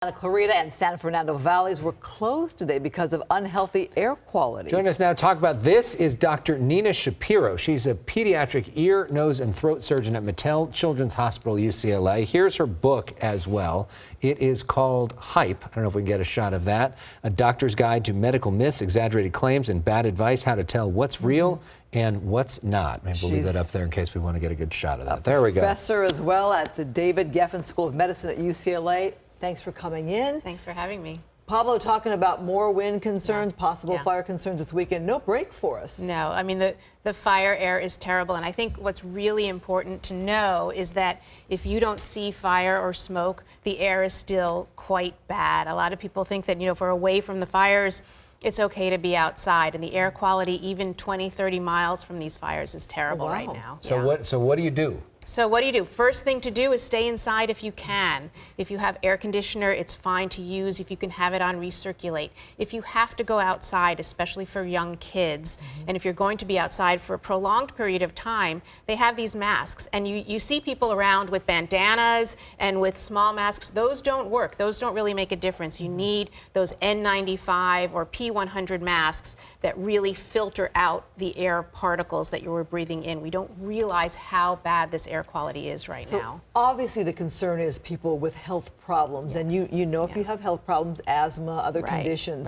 Santa Clarita and San Fernando valleys were closed today because of unhealthy air quality. Joining us now to talk about this is Dr. Nina Shapiro. She's a pediatric ear, nose, and throat surgeon at Mattel Children's Hospital, UCLA. Here's her book as well. It is called Hype. I don't know if we can get a shot of that. A doctor's guide to medical myths, exaggerated claims, and bad advice, how to tell what's real and what's not. Maybe we'll leave that up there in case we want to get a good shot of that. There we go. Professor as well at the David Geffen School of Medicine at UCLA. Thanks for coming in. Thanks for having me. Pablo talking about more wind concerns, possible fire concerns this weekend. No break for us. No, I mean, the fire air is terrible. And I think what's really important to know is that if you don't see fire or smoke, the air is still quite bad. A lot of people think that, if we're away from the fires, it's okay to be outside. And the air quality, even 20, 30 miles from these fires, is terrible right now. So what do you do? So what do you do? First thing to do is stay inside if you can. If you have air conditioner, it's fine to use. If you can have it on, recirculate. If you have to go outside, especially for young kids, and if you're going to be outside for a prolonged period of time, they have these masks. And you see people around with bandanas and with small masks. Those don't work. Those don't really make a difference. You need those N95 or P100 masks that really filter out the air particles that you were breathing in. We don't realize how bad this air quality is right now. Obviously the concern is people with health problems, and you know if you have health problems, asthma, other conditions,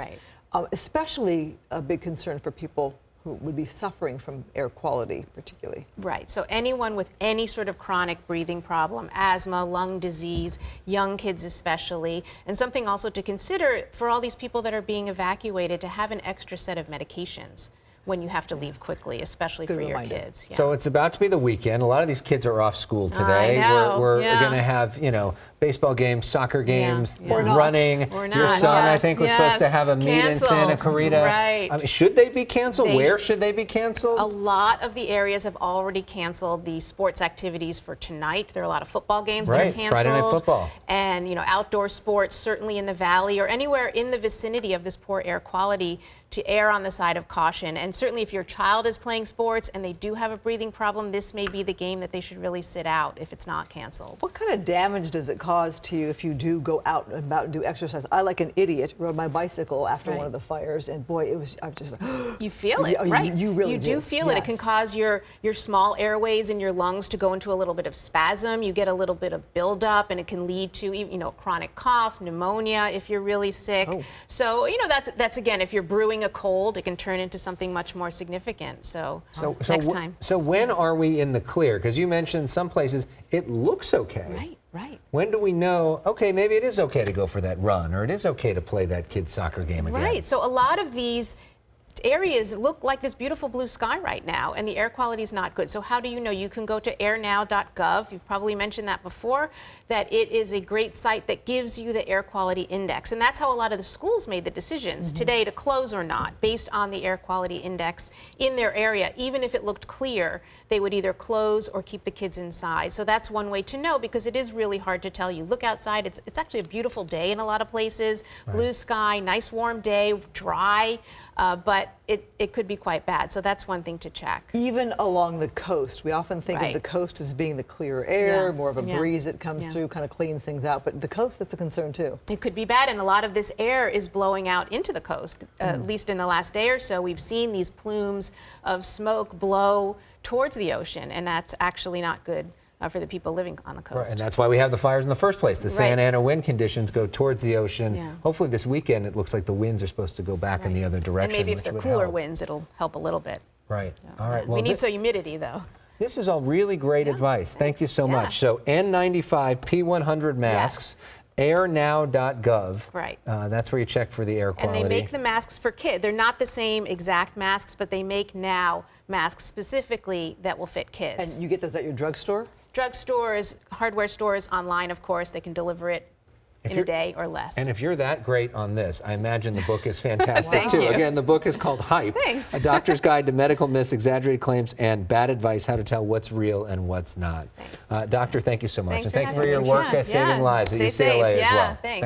especially a big concern for people who would be suffering from air quality particularly. Right, so anyone with any sort of chronic breathing problem, asthma, lung disease, young kids especially, and something also to consider for all these people that are being evacuated, to have an extra set of medications when you have to leave quickly, especially for your kids. So it's about to be the weekend. A lot of these kids are off school today. We're going to have, baseball games, soccer games, running. Your son, I think, was supposed to have a meet in Santa Clarita. Right. I mean, should they be canceled? Where should they be canceled? A lot of the areas have already canceled the sports activities for tonight. There are a lot of football games that are canceled. Friday night football. And, outdoor sports, certainly in the valley or anywhere in the vicinity of this poor air quality, to err on the side of caution. And certainly if your child is playing sports and they do have a breathing problem, this may be the game that they should really sit out if it's not canceled. What kind of damage does it cause to you if you do go out and about and do exercise? I, like an idiot, rode my bicycle after one of the fires, and boy, I was just like, you feel it, right? You really do feel it. It can cause your small airways in your lungs to go into a little bit of spasm. You get a little bit of buildup, and it can lead to chronic cough, pneumonia if you're really sick. So that's again, if you're brewing a cold, it can turn into something much more significant. So next time. So when are we in the clear? Because you mentioned some places it looks okay. Right. When do we know, okay, maybe it is okay to go for that run, or it is okay to play that kid's soccer game again? Right. So a lot of these areas look like this beautiful blue sky right now, and the air quality is not good. So how do you know? You can go to airnow.gov. You've probably mentioned that before, that it is a great site that gives you the air quality index. And that's how a lot of the schools made the decisions today to close or not, based on the air quality index in their area. Even if it looked clear, they would either close or keep the kids inside. So that's one way to know, because it is really hard to tell. You look outside, it's actually a beautiful day in a lot of places, blue sky, nice warm day, dry, but it could be quite bad. So that's one thing to check. Even along the coast, we often think of the coast as being the clearer air, more of a breeze that comes through, kind of cleans things out. But the coast, that's a concern too. It could be bad, and a lot of this air is blowing out into the coast. At least in the last day or so, we've seen these plumes of smoke blow towards the ocean, and that's actually not good for the people living on the coast. Right, and that's why we have the fires in the first place. The Santa Ana wind conditions go towards the ocean. Hopefully this weekend it looks like the winds are supposed to go back in the other direction. And maybe if they're cooler winds, it'll help a little bit. Right. All right. Well, we need some humidity, though. This is all really great advice. Thank you so much. So N95, P100 masks. airnow.gov. Right. That's where you check for the air quality. And they make the masks for kids. They're not the same exact masks, but they make now masks specifically that will fit kids. And you get those at your drugstore? Drugstores, hardware stores, online, of course. They can deliver it in a day or less. And if you're that great on this, I imagine the book is fantastic too. Again, the book is called Hype. Thanks. A Doctor's Guide to Medical Myths, Exaggerated Claims, and Bad Advice, how to tell what's real and what's not. Doctor, thank you so much. Thanks and thank you for me. your work at saving lives at UCLA as well. Thanks.